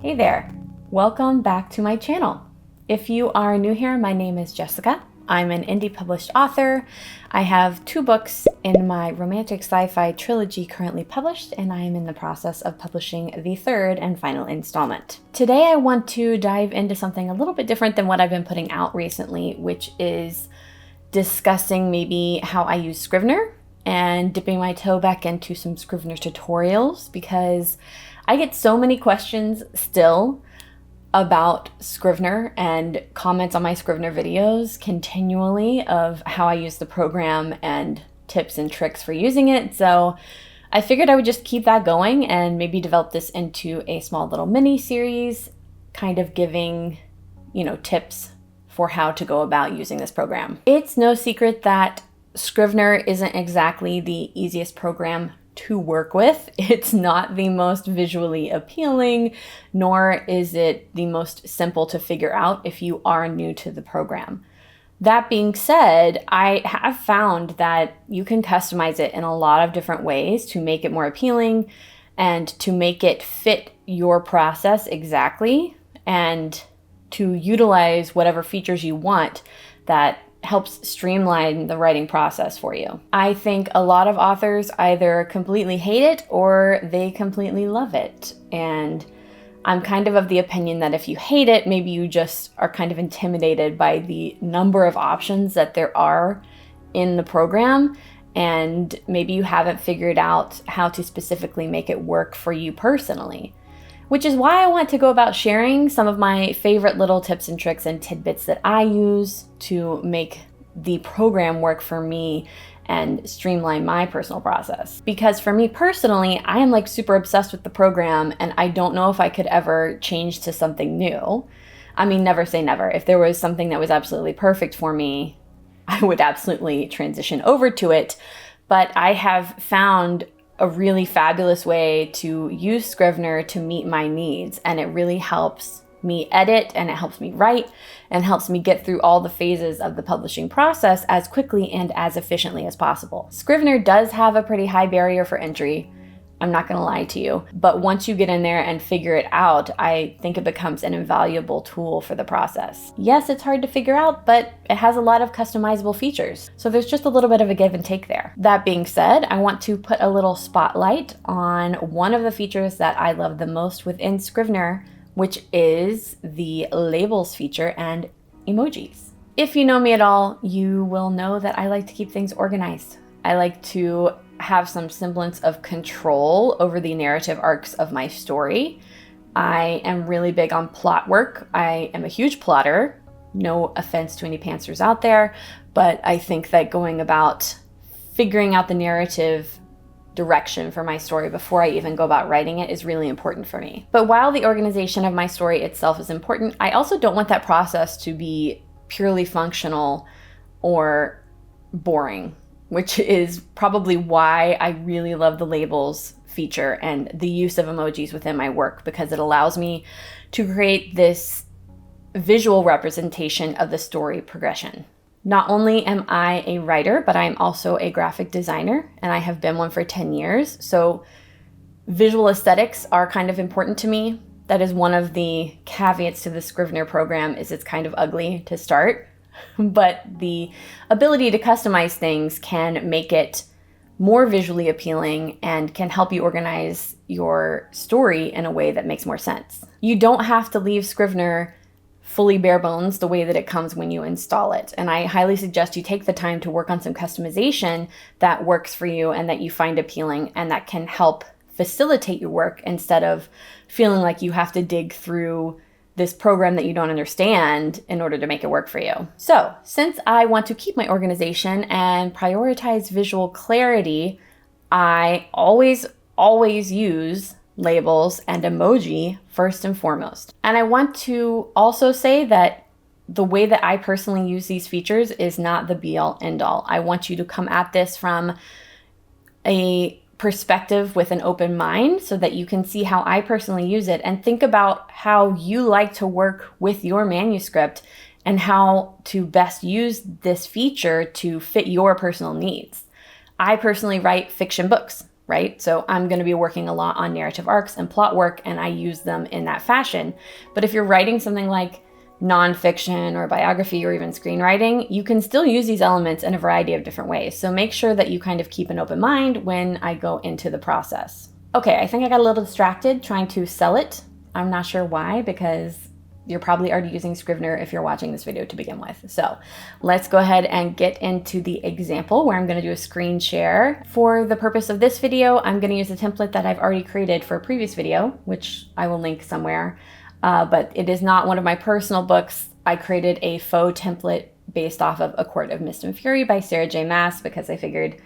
Hey there, welcome back to my channel. If you are new here, my name is Jessica. I'm an indie published author. I have 2 books in my romantic sci-fi trilogy currently published, and I am in the process of publishing the 3rd and final installment. Today I want to dive into something a little bit different than what I've been putting out recently, which is discussing maybe how I use Scrivener and dipping my toe back into some Scrivener tutorials, because I get so many questions still about Scrivener and comments on my Scrivener videos continually of how I use the program and tips and tricks for using it. So I figured I would just keep that going and maybe develop this into a small little mini series, kind of giving, tips for how to go about using this program. It's no secret that Scrivener isn't exactly the easiest program to work with. It's not the most visually appealing, nor is it the most simple to figure out if you are new to the program. That being said, I have found that you can customize it in a lot of different ways to make it more appealing and to make it fit your process exactly, and to utilize whatever features you want that helps streamline the writing process for you. I think a lot of authors either completely hate it or they completely love it. And I'm kind of the opinion that if you hate it, maybe you just are kind of intimidated by the number of options that there are in the program, and maybe you haven't figured out how to specifically make it work for you personally. Which is why I want to go about sharing some of my favorite little tips and tricks and tidbits that I use to make the program work for me and streamline my personal process. Because for me personally, I am super obsessed with the program, and I don't know if I could ever change to something new. I mean, never say never. If there was something that was absolutely perfect for me, I would absolutely transition over to it. But I have found a really fabulous way to use Scrivener to meet my needs, and it really helps me edit, and it helps me write, and helps me get through all the phases of the publishing process as quickly and as efficiently as possible. Scrivener does have a pretty high barrier for entry, I'm not gonna lie to you, but once you get in there and figure it out, I think it becomes an invaluable tool for the process. Yes, it's hard to figure out, but it has a lot of customizable features, so there's just a little bit of a give and take there. That being said, I want to put a little spotlight on one of the features that I love the most within Scrivener, which is the labels feature and emojis. If you know me at all, you will know that I like to keep things organized. I like to have some semblance of control over the narrative arcs of my story. I am really big on plot work. I am a huge plotter. No offense to any pantsers out there, but I think that going about figuring out the narrative direction for my story before I even go about writing it is really important for me. But while the organization of my story itself is important, I also don't want that process to be purely functional or boring, which is probably why I really love the labels feature and the use of emojis within my work, because it allows me to create this visual representation of the story progression. Not only am I a writer, but I'm also a graphic designer, and I have been one for 10 years. So visual aesthetics are kind of important to me. That is one of the caveats to the Scrivener program, is it's kind of ugly to start. But the ability to customize things can make it more visually appealing and can help you organize your story in a way that makes more sense. You don't have to leave Scrivener fully bare bones the way that it comes when you install it. And I highly suggest you take the time to work on some customization that works for you and that you find appealing and that can help facilitate your work, instead of feeling like you have to dig through this program that you don't understand in order to make it work for you. So, since I want to keep my organization and prioritize visual clarity, I always use labels and emoji first and foremost. And I want to also say that the way that I personally use these features is not the be-all end-all. I want you to come at this from a perspective with an open mind so that you can see how I personally use it, and think about how you like to work with your manuscript and how to best use this feature to fit your personal needs. I personally write fiction books. right? So I'm going to be working a lot on narrative arcs and plot work, and I use them in that fashion. But if you're writing something like nonfiction or biography or even screenwriting, you can still use these elements in a variety of different ways. So make sure that you kind of keep an open mind when I go into the process. Okay, I think I got a little distracted trying to sell it. I'm not sure why, because you're probably already using Scrivener if you're watching this video to begin with. So let's go ahead and get into the example where I'm going to do a screen share. For the purpose of this video, I'm going to use a template that I've already created for a previous video, which I will link somewhere. But it is not one of my personal books. I created a faux template based off of A Court of Mist and Fury by Sarah J. Maas because I figured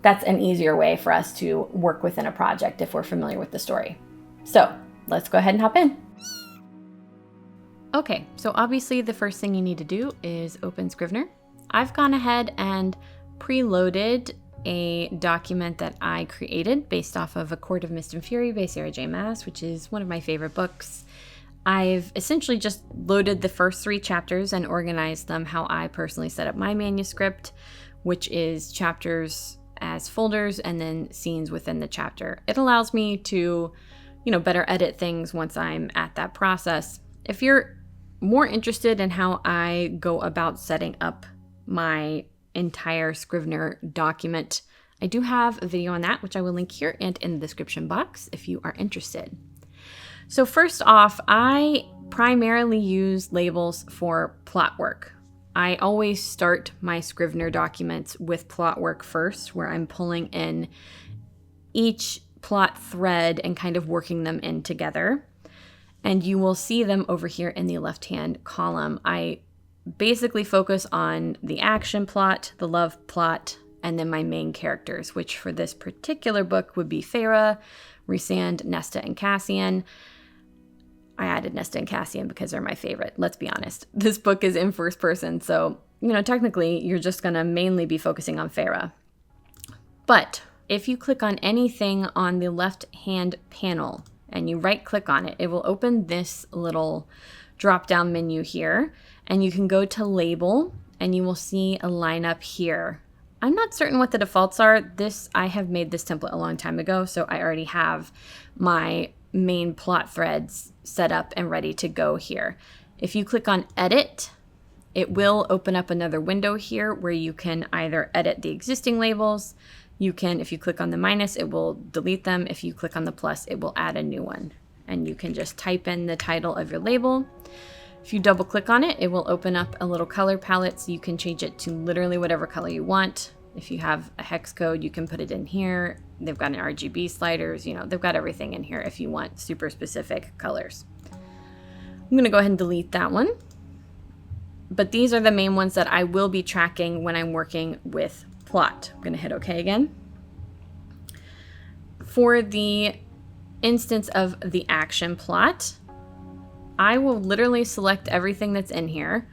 that's an easier way for us to work within a project if we're familiar with the story. So let's go ahead and hop in. Okay, so obviously the first thing you need to do is open Scrivener. I've gone ahead and preloaded a document that I created based off of A Court of Mist and Fury by Sarah J. Maas, which is one of my favorite books. I've essentially just loaded the first 3 chapters and organized them how I personally set up my manuscript, which is chapters as folders and then scenes within the chapter. It allows me to, better edit things once I'm at that process. If you're more interested in how I go about setting up my entire Scrivener document, I do have a video on that, which I will link here and in the description box if you are interested. So first off, I primarily use labels for plot work. I always start my Scrivener documents with plot work first, where I'm pulling in each plot thread and kind of working them in together. And you will see them over here in the left-hand column. I basically focus on the action plot, the love plot, and then my main characters, which for this particular book would be Feyre, Rhysand, Nesta, and Cassian. I added Nesta and Cassian because they're my favorite. Let's be honest. This book is in first person, so, technically you're just going to mainly be focusing on Feyre. But if you click on anything on the left-hand panel and you right-click on it, it will open this little drop-down menu here, and you can go to Label, and you will see a lineup here. I'm not certain what the defaults are. I have made this template a long time ago, so I already have my main plot threads set up and ready to go here. If you click on Edit, it will open up another window here where you can either edit the existing labels. If you click on the minus, it will delete them. If you click on the plus, it will add a new one. And you can just type in the title of your label. If you double click on it, it will open up a little color palette, so you can change it to literally whatever color you want. If you have a hex code, you can put it in here. They've got an RGB sliders, they've got everything in here if you want super specific colors. I'm gonna go ahead and delete that one. But these are the main ones that I will be tracking when I'm working with plot. I'm gonna hit OK again. For the instance of the action plot, I will literally select everything that's in here,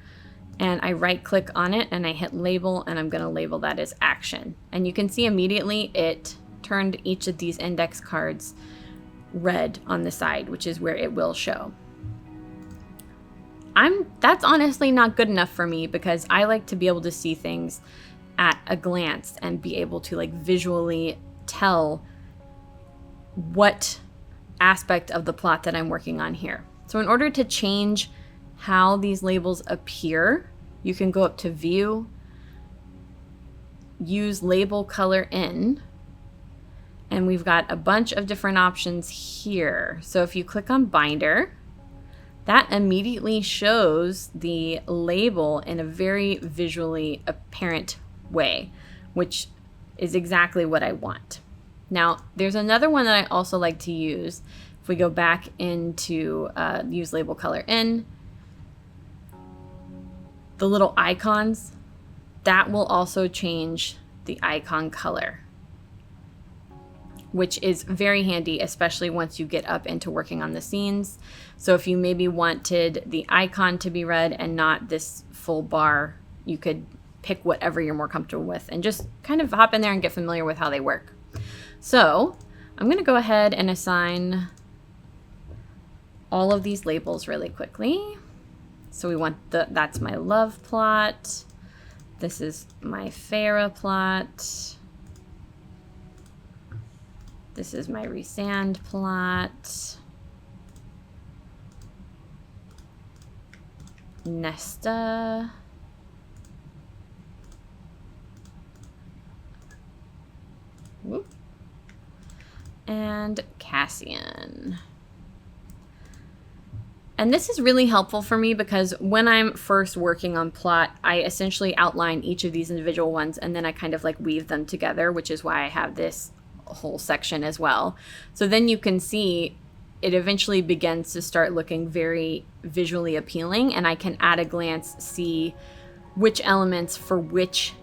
and I right click on it and I hit label, and I'm going to label that as action. And you can see immediately it turned each of these index cards red on the side, which is where it will show. That's honestly not good enough for me because I like to be able to see things at a glance and be able to visually tell what aspect of the plot that I'm working on here. So in order to change how these labels appear, you can go up to View, use Label Color In, and we've got a bunch of different options here. So if you click on Binder, that immediately shows the label in a very visually apparent way, which is exactly what I want. Now, there's another one that I also like to use. If we go back into Use Label Color In, the little icons, that will also change the icon color, which is very handy, especially once you get up into working on the scenes. So if you maybe wanted the icon to be red and not this full bar, you could pick whatever you're more comfortable with and just kind of hop in there and get familiar with how they work. So I'm going to go ahead and assign all of these labels really quickly. So we want that's my love plot. This is my Feyre plot. This is my resand plot. Nesta. Whoop. And Cassian. And this is really helpful for me because when I'm first working on plot, I essentially outline each of these individual ones and then I kind of like weave them together, which is why I have this whole section as well. So then you can see it eventually begins to start looking very visually appealing, and I can at a glance see which elements for which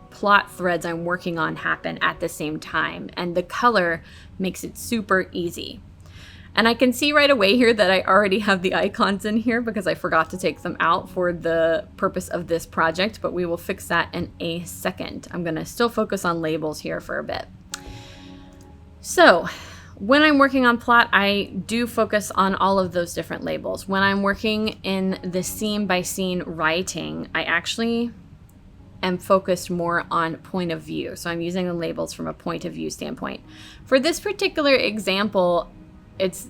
plot threads I'm working on happen at the same time. And the color makes it super easy. And I can see right away here that I already have the icons in here because I forgot to take them out for the purpose of this project, but we will fix that in a second. I'm gonna still focus on labels here for a bit. So when I'm working on plot, I do focus on all of those different labels. When I'm working in the scene by scene writing, I actually am focused more on point of view. So I'm using the labels from a point of view standpoint. For this particular example, it's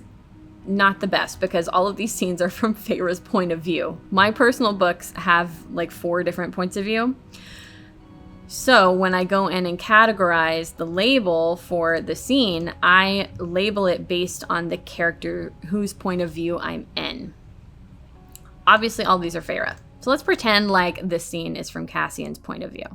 not the best because all of these scenes are from Feyre's point of view. My personal books have like 4 different points of view. So when I go in and categorize the label for the scene, I label it based on the character whose point of view I'm in. Obviously, all these are Feyre. So let's pretend like this scene is from Cassian's point of view.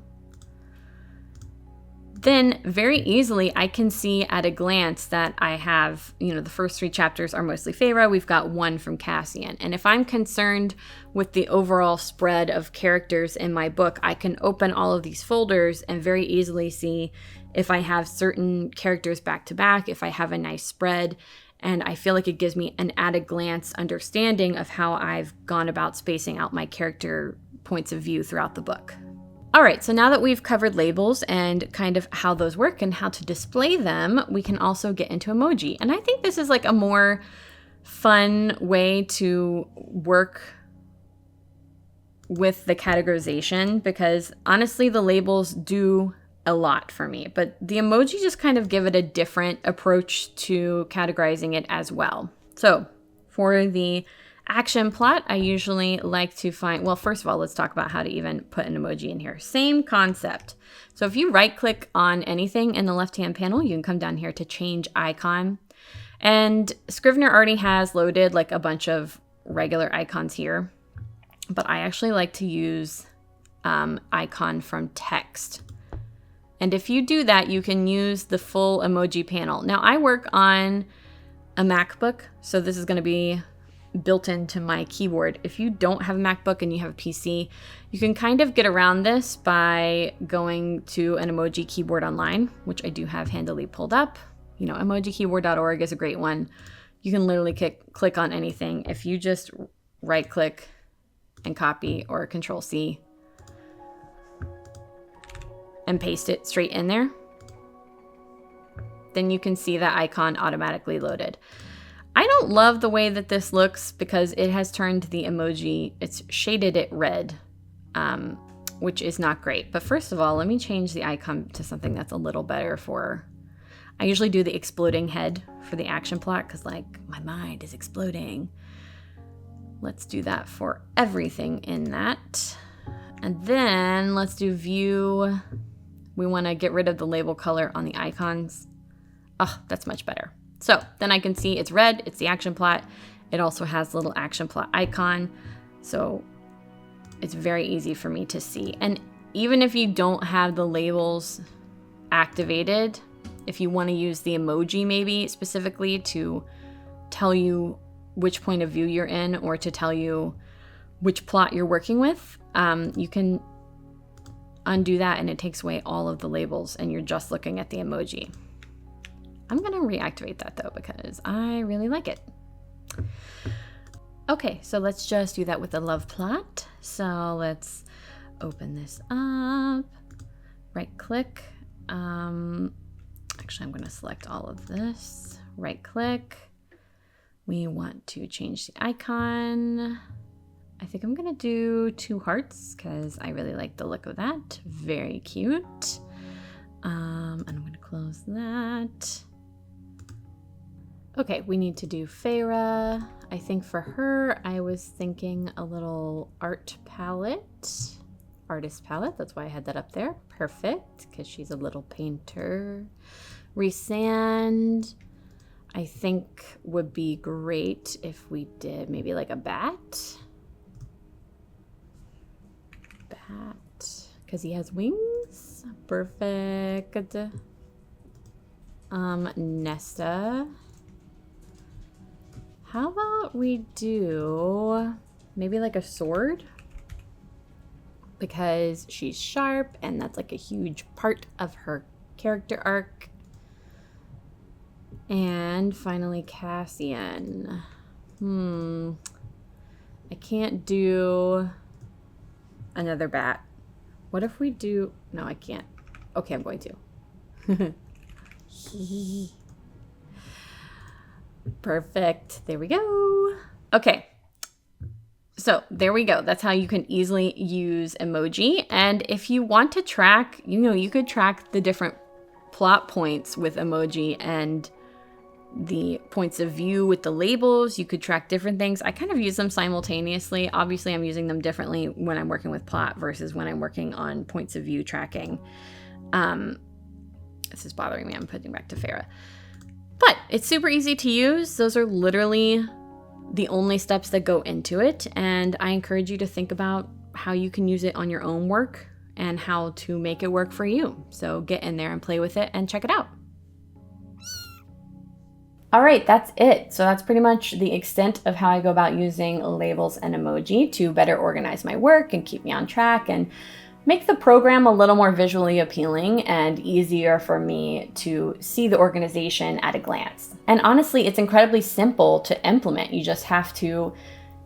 Then very easily I can see at a glance that I have, the first 3 chapters are mostly Feyre. We've got 1 from Cassian. And if I'm concerned with the overall spread of characters in my book, I can open all of these folders and very easily see if I have certain characters back to back, if I have a nice spread. And I feel like it gives me an at a glance understanding of how I've gone about spacing out my character points of view throughout the book. All right, so now that we've covered labels and kind of how those work and how to display them, we can also get into emoji. And I think this is like a more fun way to work with the categorization because honestly, the labels do a lot for me, but the emoji just kind of give it a different approach to categorizing it as well. So for the action plot, I usually like to find, well, first of all, let's talk about how to even put an emoji in here. Same concept. So if you right click on anything in the left-hand panel, you can come down here to change icon. And Scrivener already has loaded like a bunch of regular icons here, but I actually like to use icon from text. And if you do that, you can use the full emoji panel. Now I work on a MacBook, so this is going to be built into my keyboard. If you don't have a MacBook and you have a PC, you can kind of get around this by going to an emoji keyboard online, which I do have handily pulled up. Emojikeyboard.org is a great one. You can literally click on anything. If you just right click and copy or Control C and paste it straight in there, then you can see that icon automatically loaded. I don't love the way that this looks because it has turned the emoji, it's shaded it red, which is not great. But first of all, let me change the icon to something that's a little better for, I usually do the exploding head for the action plot because like my mind is exploding. Let's do that for everything in that. And then let's do view. We want to get rid of the label color on the icons. Oh, that's much better. So then I can see it's red, it's the action plot. It also has a little action plot icon. So it's very easy for me to see. And even if you don't have the labels activated, if you want to use the emoji maybe specifically to tell you which point of view you're in or to tell you which plot you're working with, you can undo that and it takes away all of the labels and you're just looking at the emoji. I'm going to reactivate that though because I really like it. Okay, so let's just do that with the love plot. So let's open this up, right click. Actually, I'm going to select all of this, right click. We want to change the icon. I think I'm going to do 2 hearts because I really like the look of that. Very cute. And I'm going to close that. Okay, we need to do Feyre. I think for her, I was thinking a little artist palette. That's why I had that up there. Perfect, because she's a little painter. Resand, I think would be great if we did maybe like a bat. Because he has wings. Perfect. Nesta. How about we do maybe like a sword? Because she's sharp and that's like a huge part of her character arc. And finally Cassian. I can't do another bat. What if we do... No, I can't. Okay, I'm going to. Perfect. There we go. Okay. So there we go. That's how you can easily use emoji. And if you want to track, you could track the different plot points with emoji and the points of view with the labels. You could track different things. I kind of use them simultaneously. Obviously, I'm using them differently when I'm working with plot versus when I'm working on points of view tracking. This is bothering me. I'm putting back to Feyre. But it's super easy to use. Those are literally the only steps that go into it. And I encourage you to think about how you can use it on your own work and how to make it work for you. So get in there and play with it and check it out. All right, that's it. So that's pretty much the extent of how I go about using labels and emoji to better organize my work and keep me on track and make the program a little more visually appealing and easier for me to see the organization at a glance. And honestly, it's incredibly simple to implement. You just have to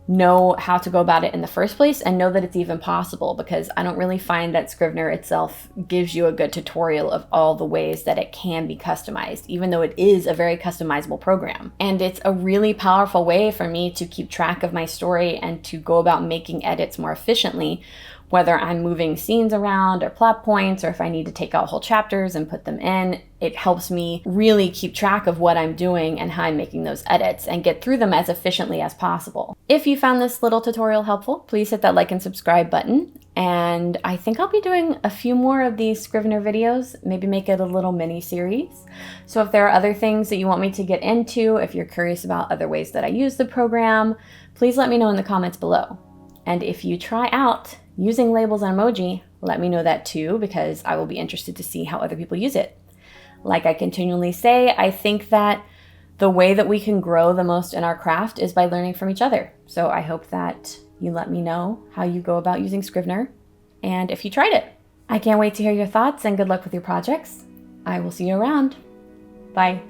know how to go about it in the first place and know that it's even possible, because I don't really find that Scrivener itself gives you a good tutorial of all the ways that it can be customized, even though it is a very customizable program. And it's a really powerful way for me to keep track of my story and to go about making edits more efficiently, whether I'm moving scenes around or plot points, or if I need to take out whole chapters and put them in. It helps me really keep track of what I'm doing and how I'm making those edits and get through them as efficiently as possible. If you found this little tutorial helpful, please hit that like and subscribe button. And I think I'll be doing a few more of these Scrivener videos, maybe make it a little mini series. So if there are other things that you want me to get into, if you're curious about other ways that I use the program, please let me know in the comments below. And if you try out using labels and emoji, let me know that too, because I will be interested to see how other people use it. Like I continually say, I think that the way that we can grow the most in our craft is by learning from each other. So I hope that you let me know how you go about using Scrivener and if you tried it. I can't wait to hear your thoughts and good luck with your projects. I will see you around. Bye.